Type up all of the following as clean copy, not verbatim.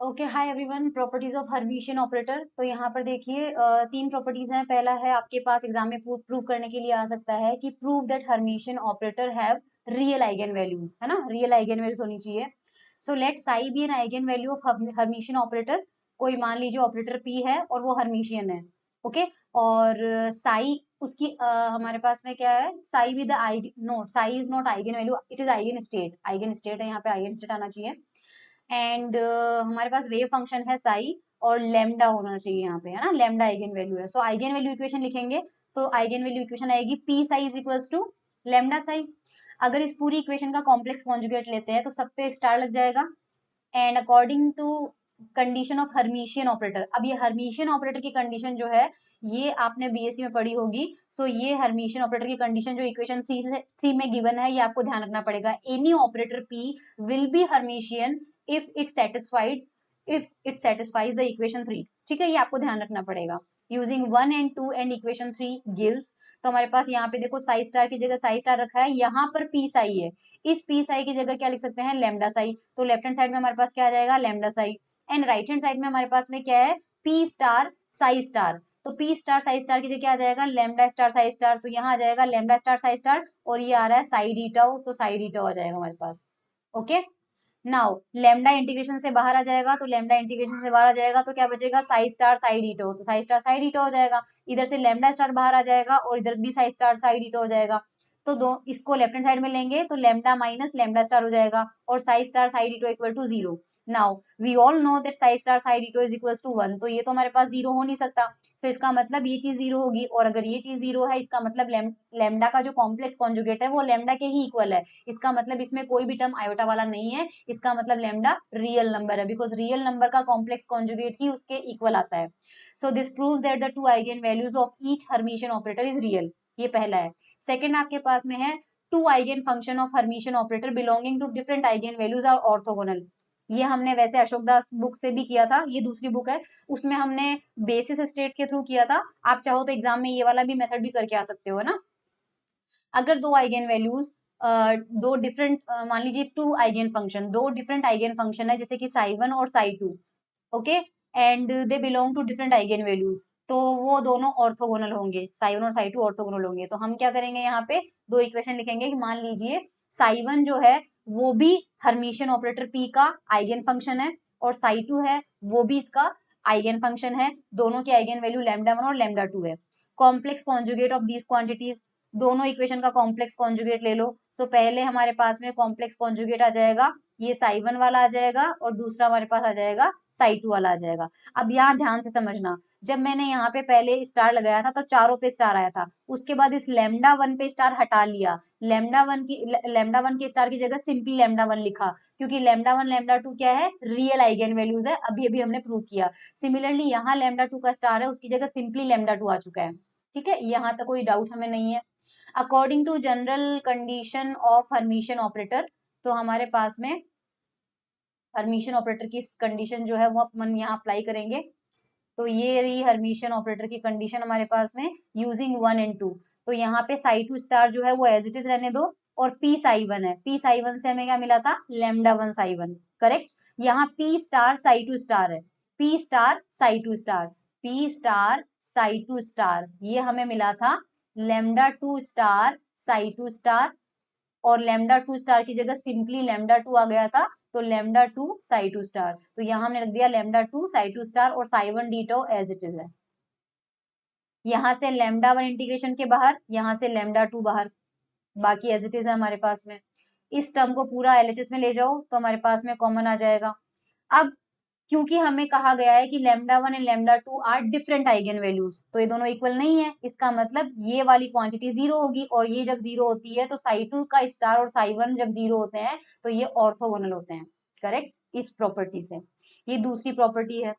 Okay, hi everyone. Properties of hermitian operator. तो यहाँ पर देखिए तीन प्रॉपर्टीज हैं। पहला है आपके पास एग्जाम में प्रूव करने के लिए आ सकता है कि prove that hermitian operator have real eigen values, है ना, रियल आइगन वैल्यूज होनी चाहिए। So let psi be an eigen value of hermitian operator. कोई मान लीजिए ऑपरेटर पी है और वो हर्मिशियन है। ओके, और साई उसकी हमारे पास में क्या है, Sai with note, Sai is not eigen value, it is eigen state. Eigen state है, यहाँ पे आइगन स्टेट आना चाहिए। एंड हमारे पास वेव फंक्शन है साई, और लेमडा होना चाहिए यहाँ पे, है ना, लेमडा आइगन वैल्यू है। सो आइगन वैल्यू इक्वेशन लिखेंगे तो आइगन वैल्यू इक्वेशन आएगी P psi is equals to lambda psi. अगर इस पूरी इक्वेशन का कॉम्प्लेक्स कॉन्जुगेट लेते हैं तो सब पे स्टार लग जाएगा। And according to condition of hermitian operator, अब ये हर्मिशियन ऑपरेटर की कंडीशन जो है ये आपने बीएससी में पढ़ी होगी। सो ये हर्मिशियन ऑपरेटर की कंडीशन जो इक्वेशन 3 में गिवन है, ये आपको ध्यान रखना पड़ेगा। Any operator P will be Hermitian if it satisfies the equation 3। ठीक है, ये आपको ध्यान रखना पड़ेगा। Using 1 and 2 and equation 3 gives. तो हमारे पास यहाँ पे देखो साई स्टार की जगह साई स्टार रखा है, यहाँ पर पी साई है। इस पी साई की जगह क्या लिख सकते हैं, लेमडा साई। तो लेफ्ट हैंड साइड में हमारे पास क्या आ जाएगा, lambda Sai. And right hand side में हमारे पास में क्या है, पी स्टार साई स्टार। तो पी स्टार साई स्टार की जगह क्या आ जाएगा, लेमडा स्टार साई स्टार। तो यहाँ आ जाएगा लेमडा स्टार साई स्टार, और ये आ रहा है साई डी टाउ, तो साई डी टाउ आ जाएगा हमारे पास। ओके, नाउ लेमडा इंटीग्रेशन से बाहर आ जाएगा, तो लेमडा इंटीग्रेशन से बाहर आ जाएगा तो क्या बचेगा, साई स्टार साई डीटो। तो साई स्टार साई डीटो हो जाएगा। इधर से लेमडा स्टार बाहर आ जाएगा और इधर भी साई स्टार साई डीटो हो जाएगा। तो दो इसको लेफ्ट हैंड साइड में लेंगे तो लेमडा माइनस लेमडा स्टार हो जाएगा, और psi star psi d tau equal to 0। Now we all know that psi star psi d tau is equal to 1। तो ये तो हमारे पास 0 हो नहीं सकता। सो इसका मतलब ये चीज 0 होगी, और अगर ये चीज 0 है इसका मतलब लेमडा का जो कॉम्प्लेक्स कॉन्जुगेट है वो लेमडा के ही इक्वल है। इसका मतलब इसमें कोई भी टर्म आयोटा वाला नहीं है। इसका मतलब लेमडा रियल नंबर है, बिकॉज रियल नंबर का कॉम्प्लेक्स कॉन्जुगेट ही उसके इक्वल आता है। So this proves that the two eigen values of each hermitian operator is real. ये पहला है। सेकंड आपके पास में है two eigen function of hermitian operator belonging to different eigen values are orthogonal. ये हमने वैसे अशोक दास बुक से भी किया था, ये दूसरी बुक है, उसमें हमने बेसिस स्टेट के थ्रू किया था। आप चाहो तो एग्जाम में ये वाला भी मेथड भी करके आ सकते हो, है ना। अगर दो आइगन वैल्यूज दो डिफरेंट, मान लीजिए टू आइगन फंक्शन, दो डिफरेंट आइगन फंक्शन है जैसे कि साई वन और psi two. Okay, and they belong to different eigen values, तो वो दोनों ऑर्थोगोनल होंगे, साई वन और साई टू ऑर्थोगोनल होंगे। तो हम क्या करेंगे, यहाँ पे दो इक्वेशन लिखेंगे कि मान लीजिए साई वन जो है वो भी हर्मिशियन ऑपरेटर पी का आइगन फंक्शन है, और साई टू है वो भी इसका आइगन फंक्शन है। दोनों की आइगन वैल्यू लेमडा वन और लेमडा टू है। Complex conjugate of these quantities, दोनों इक्वेशन का कॉम्प्लेक्स कॉन्जुगेट ले लो। सो पहले हमारे पास में कॉम्प्लेक्स कॉन्जुगेट आ जाएगा, ये साई वन वाला आ जाएगा, और दूसरा हमारे पास आ जाएगा साई टू वाला आ जाएगा। अब यहाँ ध्यान से समझना, जब मैंने यहाँ पे पहले स्टार लगाया था तो चारों पे स्टार आया था, उसके बाद इस लेमडा वन पे स्टार हटा लिया, लेमडा वन की स्टार की जगह सिंपली लेमडा वन लिखा, क्योंकि लेमडा वन लेमडा टू क्या है, रियल आइगन वैल्यूज है, अभी अभी हमने प्रूव किया। सिमिलरली यहाँ लेमडा टू का स्टार है, उसकी जगह सिंपली लेमडा टू आ चुका है। ठीक है, यहाँ तक कोई डाउट हमें नहीं है। According to general condition of hermitian operator, तो हमारे पास में हर्मिशियन ऑपरेटर की कंडीशन जो है वो अपन यहाँ अप्लाई करेंगे। तो ये रही हर्मिशियन ऑपरेटर की कंडीशन हमारे पास में, यूजिंग 1 and 2। तो यहाँ पे साई टू स्टार जो है वो एज इट इज रहने दो, और पी साई वन है, पी साई वन से हमें क्या मिला था, lambda one psi one. Correct, यहाँ P star psi two star है, P star psi two star, P star psi two star, ये हमें मिला था lambda two star psi two star, और लेमडा टू स्टार की जगह सिंपली लेमडा टू आ गया था, तो lambda two psi two star. तो यहां हमने रख दिया lambda two psi two star, और psi one ditto as it is है। यहां से लेमडा वन इंटीग्रेशन के बाहर, यहां से लेमडा टू बाहर, बाकी एज इट इज है हमारे पास में। इस टर्म को पूरा एलएचएस में ले जाओ तो हमारे पास में कॉमन आ जाएगा। अब क्योंकि हमें कहा गया है कि lambda one and lambda two are different eigen values, तो ये दोनों इक्वल नहीं है, इसका मतलब ये वाली क्वांटिटी 0 होगी, और ये जब 0 होती है तो साई टू का स्टार और साई वन जब 0 होते हैं तो ये ऑर्थोगोनल होते हैं। करेक्ट, इस प्रॉपर्टी से। ये दूसरी प्रॉपर्टी है,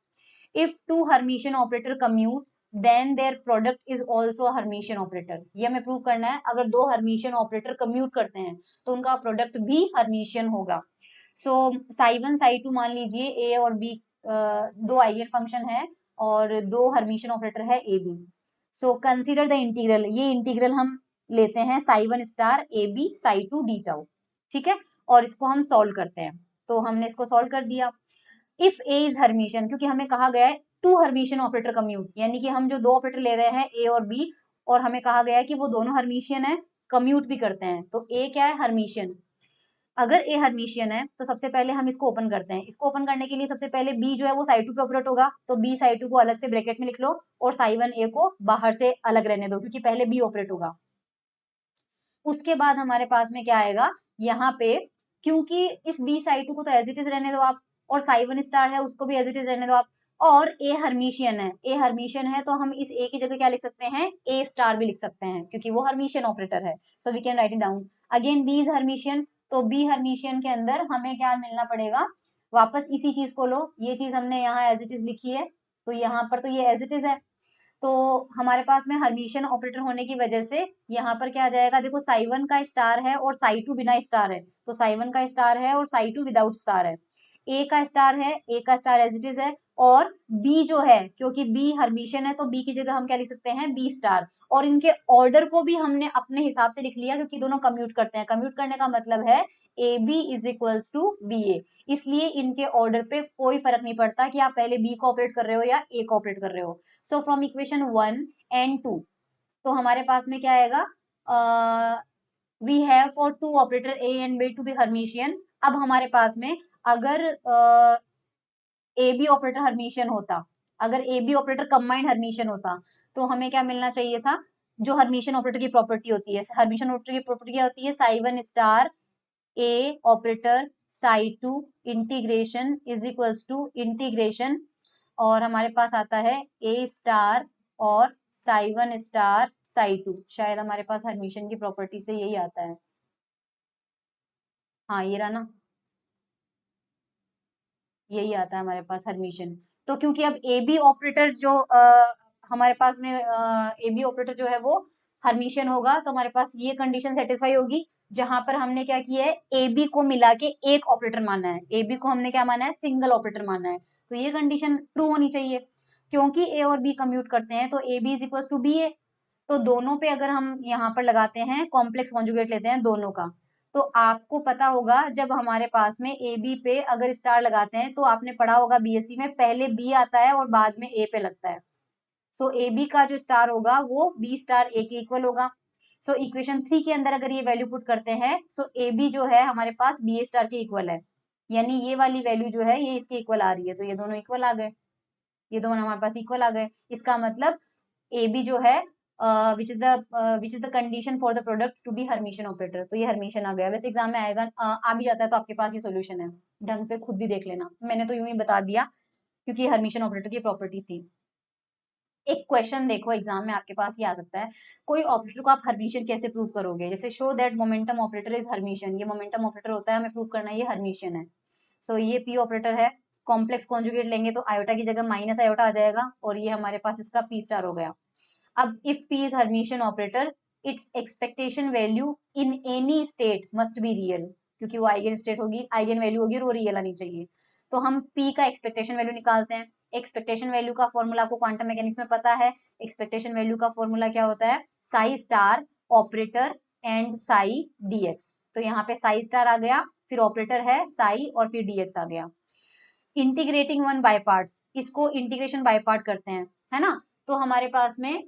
if two hermitian operator commute then their product is also hermitian operator. ये हमें प्रूव करना है, अगर दो हर्मिशियन ऑपरेटर कम्यूट करते हैं तो उनका प्रोडक्ट भी हर्मिशियन होगा। सो साई वन साई टू मान लीजिए ए और बी दो आइगन फंक्शन है, और दो हर्मिशियन ऑपरेटर है A B. So consider the integral, ये इंटीग्रल हम लेते हैं psi one star A B psi two d tau. ठीक है, और इसको हम सॉल्व करते हैं। तो हमने इसको सॉल्व कर दिया। इफ ए इज हर्मिशियन, क्योंकि हमें कहा गया है टू हर्मिशियन ऑपरेटर कम्यूट, यानी कि हम जो दो ऑपरेटर ले रहे हैं ए और बी, और हमें कहा गया है कि वो दोनों हर्मिशियन है, कम्यूट भी करते हैं, तो ए क्या है, हर्मिशियन। अगर ए हर्मिशियन है तो सबसे पहले हम इसको ओपन करते हैं। इसको ओपन करने के लिए सबसे पहले बी जो है वो साई टू पे ऑपरेट होगा, तो बी साई टू को अलग से ब्रैकेट में लिख लो और साई वन ए को बाहर से अलग रहने दो, क्योंकि पहले बी ऑपरेट होगा। उसके बाद हमारे पास में क्या आएगा यहाँ पे, क्योंकि इस बी साई टू को तो एज इट इज रहने दो आप, और साई वन स्टार है उसको भी एज इट इज रहने दो आप, और ए हर्मिशियन है, ए हर्मिशियन है तो हम इस ए की जगह क्या लिख सकते हैं, ए स्टार भी लिख सकते हैं, क्योंकि वो हर्मिशियन ऑपरेटर है, so we can write it down. Again B is hermitian, तो बी हर्मिशियन के अंदर हमें क्या मिलना पड़ेगा, वापस इसी चीज को लो, ये चीज हमने यहाँ एज इट इज लिखी है, तो यहाँ पर तो ये एज इट इज है, तो हमारे पास में हर्मिशियन ऑपरेटर होने की वजह से यहाँ पर क्या आ जाएगा, देखो साई वन का स्टार है और साई टू बिना स्टार है, तो साई वन का स्टार है और साई टू विदाउट स्टार है, ए का स्टार है, ए का स्टार एज इट इज है, और बी जो है, क्योंकि बी हर्मिशियन है तो बी की जगह हम क्या लिख सकते हैं, बी स्टार, और इनके ऑर्डर को भी हमने अपने हिसाब से लिख लिया, क्योंकि दोनों कम्यूट करते हैं, कम्यूट करने का मतलब है A B is equals to B A, इसलिए इनके ऑर्डर पे कोई फर्क नहीं पड़ता कि आप पहले बी को ऑपरेट कर रहे हो या ए को ऑपरेट कर रहे हो। सो फ्रॉम इक्वेशन 1 एंड 2, तो हमारे पास में क्या आएगा, we have for two operator A and B to be hermitian. अब हमारे पास में अगर ए बी ऑपरेटर हर्मिशियन होता, अगर A B operator combined hermitian होता, तो हमें क्या मिलना चाहिए था, जो हर्मिशियन ऑपरेटर की प्रॉपर्टी होती है, हर्मिशियन ऑपरेटर की प्रॉपर्टी क्या होती है, psi one star A operator psi two integration is equals to integration, और हमारे पास आता है ए स्टार और psi one star psi two, शायद हमारे पास हर्मिशियन की प्रॉपर्टी से यही आता है, हाँ ये रहा ना, यही आता है हमारे पास हर्मिशियन। तो क्योंकि अब ए बी ऑपरेटर जो हमारे पास में ए बी ऑपरेटर जो है वो हर्मिशियन होगा, तो हमारे पास ये कंडीशन सेटिस्फाई होगी, जहां पर हमने क्या किया है, ए बी को मिला के एक ऑपरेटर माना है, ए बी को हमने क्या माना है, सिंगल ऑपरेटर माना है, तो ये कंडीशन ट्रू होनी चाहिए, क्योंकि ए और बी कम्यूट करते हैं, तो A B is equal to B A, तो दोनों पे अगर हम यहाँ पर लगाते हैं कॉम्प्लेक्स कॉन्जुगेट लेते हैं दोनों का, तो आपको पता होगा जब हमारे पास में ए बी पे अगर स्टार लगाते हैं, तो आपने पढ़ा होगा बीएससी में, पहले बी आता है और बाद में ए पे लगता है, सो ए बी का जो स्टार होगा वो बी स्टार ए के इक्वल होगा। सो इक्वेशन 3 के अंदर अगर ये वैल्यू पुट करते हैं, सो ए बी जो है हमारे पास बी ए स्टार के इक्वल है, यानी ये वाली वैल्यू जो है ये इसके इक्वल आ रही है, तो ये दोनों इक्वल आ गए, ये दोनों हमारे पास इक्वल आ गए, इसका मतलब ए बी जो है which is the condition for the product to be hermitian operator, तो ये हर्मिशियन आ गया। वैसे एग्जाम में आएगा, आ भी जाता है, तो आपके पास ये सॉल्यूशन है, ढंग से खुद भी देख लेना, मैंने तो यूं ही बता दिया क्योंकि हर्मिशियन ऑपरेटर की प्रॉपर्टी थी। एक क्वेश्चन देखो एग्जाम में आपके पास ये आ सकता है, कोई ऑपरेटर को आप हर्मिशियन कैसे प्रूव करोगे, जैसे show that momentum operator is Hermitian, ये मोमेंटम ऑपरेटर होता है, हमें प्रूव करना है ये हर्मिशियन है। सो ये पी ऑपरेटर है, कॉम्प्लेक्स कॉन्जुगेट लेंगे तो आयोटा की जगह माइनस आयोटा आ जाएगा, और ये हमारे पास इसका पी स्टार हो गया। अब if P is hermitian operator, it's expectation value in any state must be real, क्योंकि वो आइगन स्टेट होगी, आइगन वैल्यू होगी और वो रियल आनी चाहिए, तो हम P का एक्सपेक्टेशन वैल्यू निकालते हैं। एक्सपेक्टेशन वैल्यू का फॉर्मूला आपको क्वांटम मैकेनिक्स में पता है, एक्सपेक्टेशन वैल्यू का फॉर्मूला क्या होता है, psi star operator and psi dx, तो यहाँ पे साई स्टार आ गया, फिर ऑपरेटर है साई और फिर डीएक्स आ गया। इंटीग्रेटिंग वन बाय पार्ट्स, इसको इंटीग्रेशन बाय पार्ट करते हैं, है ना, तो हमारे पास में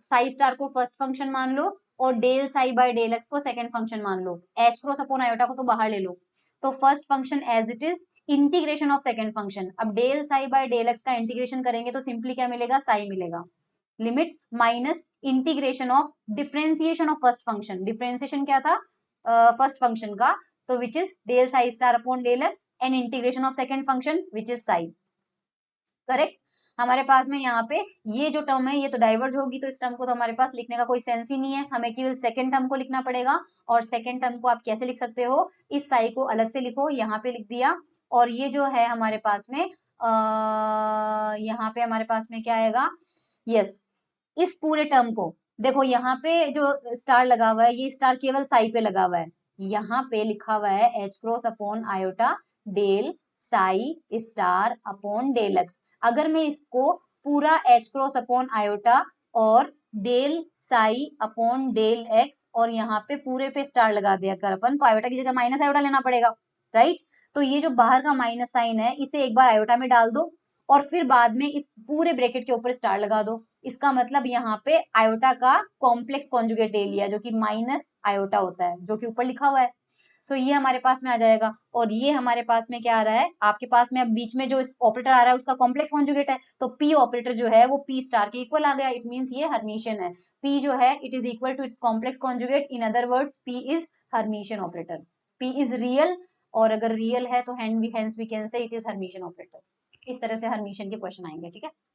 साई स्टार को फर्स्ट फंक्शन मान लो और del psi by del x को सेकंड फंक्शन मान लो, एच क्रॉस अपॉन आयोटा को तो बाहर ले लो, तो first function as it is, integration of second function, अब del psi by del x का इंटीग्रेशन करेंगे तो सिंपली क्या मिलेगा, साई मिलेगा, limit minus integration of differentiation of first function, differentiation क्या था फर्स्ट फंक्शन का, तो which is del psi star upon del x and integration of second function which is psi, correct. हमारे पास में यहाँ पे ये जो टर्म है ये तो डाइवर्ज होगी, तो इस टर्म को तो हमारे पास लिखने का कोई सेंस ही नहीं है, हमें केवल सेकंड टर्म को लिखना पड़ेगा, और सेकंड टर्म को आप कैसे लिख सकते हो, इस साई को अलग से लिखो, यहाँ पे लिख दिया, और ये जो है हमारे पास में यहाँ पे हमारे पास में क्या आएगा, यस, इस पूरे टर्म को देखो, यहाँ पे जो स्टार लगा हुआ है ये स्टार केवल साई पे लगा हुआ है, यहाँ पे लिखा हुआ है H cross upon iota del psi star upon del x, अगर मैं इसको पूरा एच क्रॉस अपॉन आयोटा और del psi upon del x और यहाँ पे पूरे पे स्टार लगा दिया कर अपन, तो आयोटा की जगह माइनस आयोटा लेना पड़ेगा, राइट। तो ये जो बाहर का माइनस साइन है इसे एक बार आयोटा में डाल दो और फिर बाद में इस पूरे ब्रैकेट के ऊपर स्टार लगा दो। इसका मतलब यहाँ पे आयोटा का कॉम्प्लेक्स कॉन्जुगेट ले लिया जो कि माइनस आयोटा होता है, जो कि ऊपर लिखा हुआ है। सो ये हमारे पास में आ जाएगा और ये हमारे पास में क्या आ रहा है, आपके पास में अब बीच में जो ऑपरेटर आ रहा है उसका कॉम्प्लेक्स कॉन्जुगेट है, तो पी ऑपरेटर जो है वो पी स्टार के इक्वल आ गया। इट मीन्स ये हर्मिशियन है। पी जो है it is equal to its complex conjugate, in other words P is hermitian operator. P is real, और अगर रियल है तो hence we can say it is hermitian operator. इस तरह से हर्मिशियन के क्वेश्चन आएंगे, ठीक है।